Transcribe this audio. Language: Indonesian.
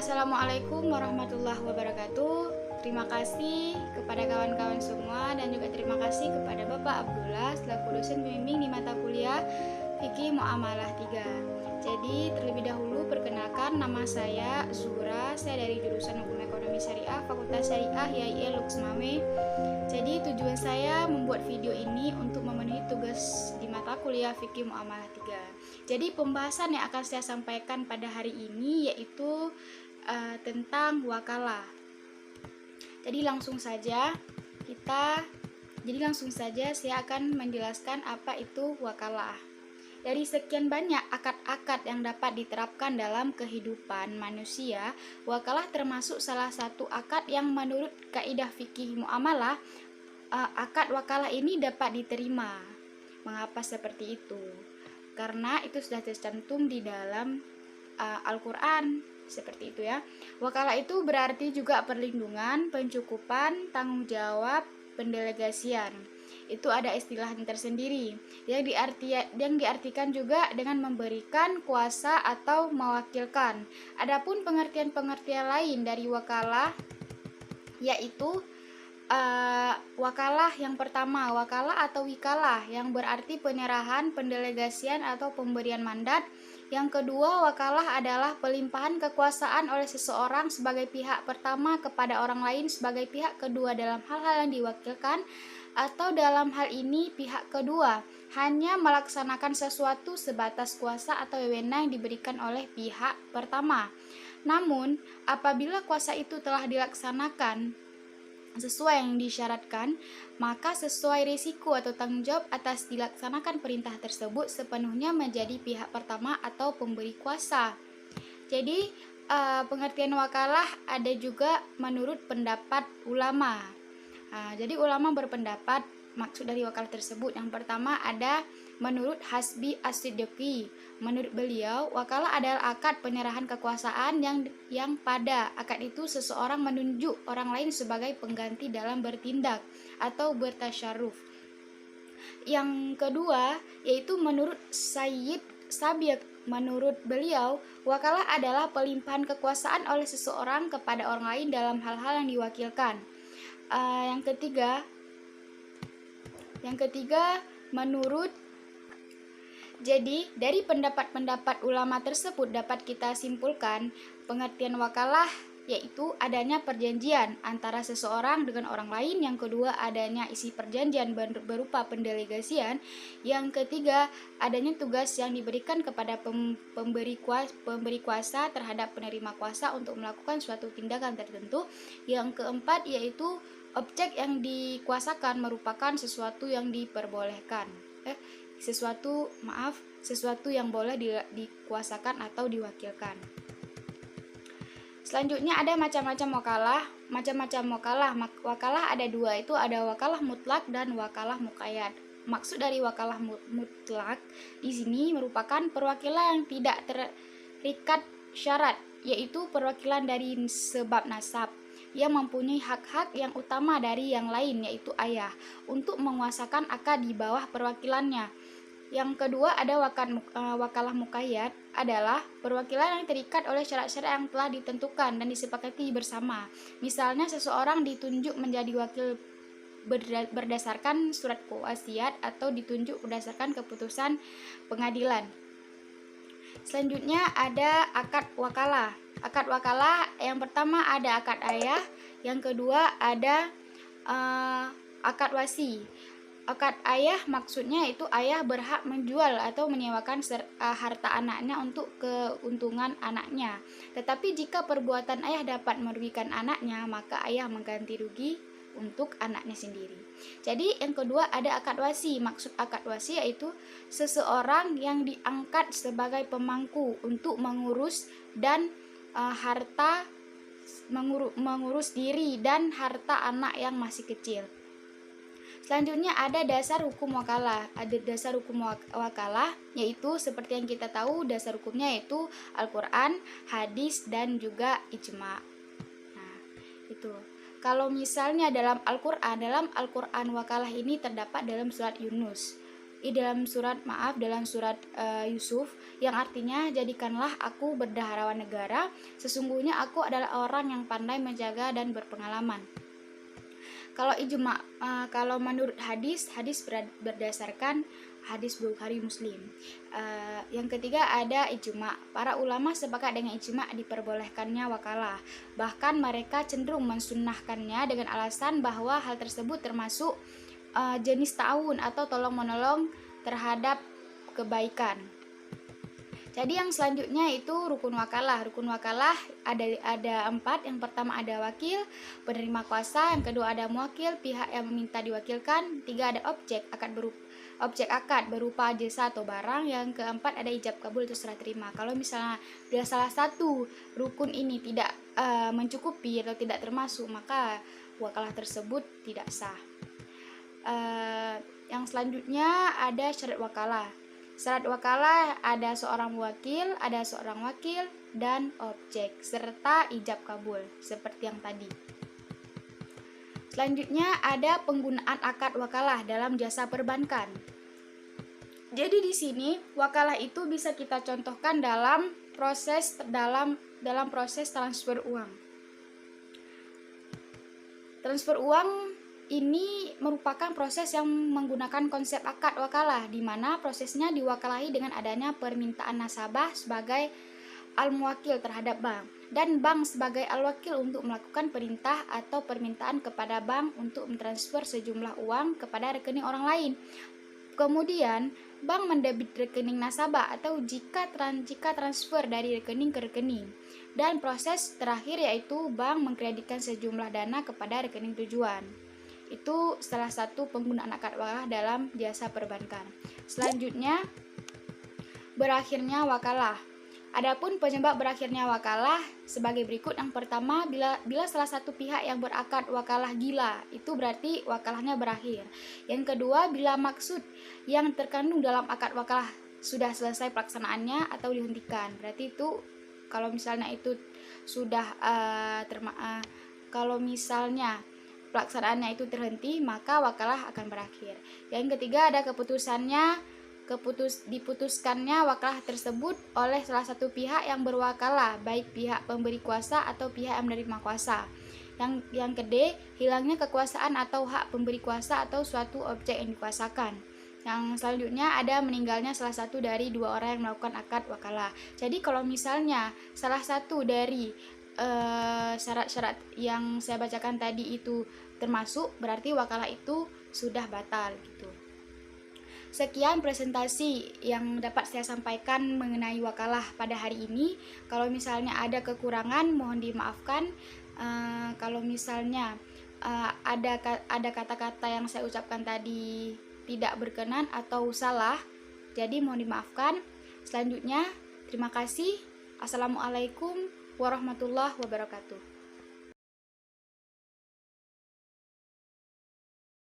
Assalamualaikum warahmatullahi wabarakatuh. Terima kasih kepada kawan-kawan semua dan juga terima kasih kepada Bapak Abdullah selaku dosen pembimbing di mata kuliah Fikih Muamalah 3. Jadi terlebih dahulu perkenalkan, nama saya Zura, saya dari jurusan Hukum Ekonomi Syariah Fakultas Syariah YIL Lux Mame. Jadi tujuan saya membuat video ini untuk memenuhi tugas di mata kuliah Fikih Muamalah 3. Jadi pembahasan yang akan saya sampaikan pada hari ini yaitu tentang wakalah. Jadi langsung saja saya akan menjelaskan apa itu wakalah. Dari sekian banyak akad-akad yang dapat diterapkan dalam kehidupan manusia, wakalah termasuk salah satu akad yang menurut kaidah fikih muamalah, akad wakalah ini dapat diterima. Mengapa seperti itu? Karena itu sudah tercantum di dalam Al-Quran, seperti itu ya. Wakalah itu berarti juga perlindungan, pencukupan, tanggung jawab, pendelegasian. Itu ada istilah tersendiri yang diartikan juga dengan memberikan kuasa atau mewakilkan. Adapun pengertian-pengertian lain dari wakalah yaitu wakalah yang pertama, wakalah atau wikalah yang berarti penyerahan, pendelegasian atau pemberian mandat. Yang kedua, wakalah adalah pelimpahan kekuasaan oleh seseorang sebagai pihak pertama kepada orang lain sebagai pihak kedua dalam hal-hal yang diwakilkan, atau dalam hal ini pihak kedua hanya melaksanakan sesuatu sebatas kuasa atau wewenang yang diberikan oleh pihak pertama. Namun, apabila kuasa itu telah dilaksanakan sesuai yang disyaratkan, maka sesuai risiko atau tanggung jawab atas dilaksanakan perintah tersebut sepenuhnya menjadi pihak pertama atau pemberi kuasa. Jadi pengertian wakalah ada juga menurut pendapat ulama. Jadi ulama berpendapat maksud dari wakalah tersebut. Yang pertama ada menurut Hasbi As-Siddiqi. Menurut beliau, wakalah adalah akad penyerahan kekuasaan yang pada akad itu seseorang menunjuk orang lain sebagai pengganti dalam bertindak atau bertasyaruf. Yang kedua yaitu menurut Sayyid Sabiq. Menurut beliau, wakalah adalah pelimpahan kekuasaan oleh seseorang kepada orang lain dalam hal-hal yang diwakilkan. Yang ketiga menurut. Jadi, dari pendapat-pendapat ulama tersebut dapat kita simpulkan pengertian wakalah yaitu adanya perjanjian antara seseorang dengan orang lain. Yang kedua, adanya isi perjanjian berupa pendelegasian. Yang ketiga, adanya tugas yang diberikan kepada pemberi kuasa terhadap penerima kuasa untuk melakukan suatu tindakan tertentu. Yang keempat, yaitu objek yang dikuasakan merupakan sesuatu yang diperbolehkan. Sesuatu yang boleh dikuasakan atau diwakilkan. Selanjutnya ada macam-macam wakalah. Wakalah ada dua, itu ada wakalah mutlak dan wakalah muqayyad. Maksud dari wakalah mutlak di sini merupakan perwakilan yang tidak terikat syarat, yaitu perwakilan dari sebab nasab yang mempunyai hak-hak yang utama dari yang lain, yaitu ayah, untuk menguasakan akad di bawah perwakilannya. Yang kedua ada wakalah muqayyad, adalah perwakilan yang terikat oleh syarat-syarat yang telah ditentukan dan disepakati bersama. Misalnya seseorang ditunjuk menjadi wakil berdasarkan surat wasiat atau ditunjuk berdasarkan keputusan pengadilan. Selanjutnya ada akad wakalah. Akad wakalah yang pertama ada akad ayah, yang kedua ada akad wasi. Akad ayah maksudnya itu ayah berhak menjual atau menyewakan harta anaknya untuk keuntungan anaknya. Tetapi jika perbuatan ayah dapat merugikan anaknya, maka ayah mengganti rugi untuk anaknya sendiri. Jadi yang kedua ada akad wasi. Maksud akad wasi yaitu seseorang yang diangkat sebagai pemangku untuk mengurus dan mengurus diri dan harta anak yang masih kecil. Selanjutnya ada dasar hukum wakalah. Ada dasar hukum wakalah yaitu seperti yang kita tahu dasar hukumnya yaitu Al-Quran, hadis dan juga ijma. Nah, itu. Kalau misalnya dalam Al-Quran wakalah ini terdapat dalam surat Yunus. dalam surat Yusuf, yang artinya jadikanlah aku bendaharawan negara, sesungguhnya aku adalah orang yang pandai menjaga dan berpengalaman. Kalau ijma, kalau menurut hadis berdasarkan hadis Bukhari Muslim. Yang ketiga ada ijma. Para ulama sepakat dengan ijma diperbolehkannya wakalah. Bahkan mereka cenderung mensunnahkannya dengan alasan bahwa hal tersebut termasuk jenis ta'awun atau tolong-menolong terhadap kebaikan. Jadi yang selanjutnya itu rukun wakalah. Rukun wakalah ada 4. Yang pertama ada wakil, penerima kuasa. Yang kedua ada muwakil, pihak yang meminta diwakilkan. 3 ada objek akad berupa jasa atau barang. Yang keempat ada ijab kabul atau serah terima. Kalau misalnya bila salah satu rukun ini tidak mencukupi atau tidak termasuk, maka wakalah tersebut tidak sah. Yang selanjutnya ada syarat wakalah. Syarat wakalah ada seorang wakil, ada seorang wakil, dan objek, serta ijab kabul, seperti yang tadi. Selanjutnya ada penggunaan akad wakalah dalam jasa perbankan. Jadi di sini wakalah itu bisa kita contohkan dalam proses transfer uang. Transfer uang ini merupakan proses yang menggunakan konsep akad wakalah, di mana prosesnya diwakalahi dengan adanya permintaan nasabah sebagai al-muwakil terhadap bank, dan bank sebagai al-wakil untuk melakukan perintah atau permintaan kepada bank untuk mentransfer sejumlah uang kepada rekening orang lain. Kemudian, bank mendebit rekening nasabah atau jika transfer dari rekening ke rekening. Dan proses terakhir yaitu bank mengkreditkan sejumlah dana kepada rekening tujuan. Itu salah satu penggunaan akad wakalah dalam jasa perbankan. Selanjutnya, berakhirnya wakalah. Adapun penyebab berakhirnya wakalah sebagai berikut. Yang pertama, bila salah satu pihak yang berakad wakalah gila, itu berarti wakalahnya berakhir. Yang kedua, bila maksud yang terkandung dalam akad wakalah sudah selesai pelaksanaannya atau dihentikan, berarti itu kalau misalnya itu sudah kalau misalnya pelaksanaannya itu terhenti, maka wakalah akan berakhir. Yang ketiga ada diputuskannya wakalah tersebut oleh salah satu pihak yang berwakalah, baik pihak pemberi kuasa atau pihak yang menerima kuasa. Yang kedua, hilangnya kekuasaan atau hak pemberi kuasa atau suatu objek yang dikuasakan. Yang selanjutnya ada meninggalnya salah satu dari 2 orang yang melakukan akad wakalah. Jadi kalau misalnya salah satu dari syarat-syarat yang saya bacakan tadi itu termasuk, berarti wakalah itu sudah batal gitu. Sekian presentasi yang dapat saya sampaikan mengenai wakalah pada hari ini. Kalau misalnya ada kekurangan mohon dimaafkan. Kalau misalnya ada kata-kata yang saya ucapkan tadi tidak berkenan atau salah, jadi mohon dimaafkan. Selanjutnya, terima kasih. Assalamualaikum warahmatullahi wabarakatuh.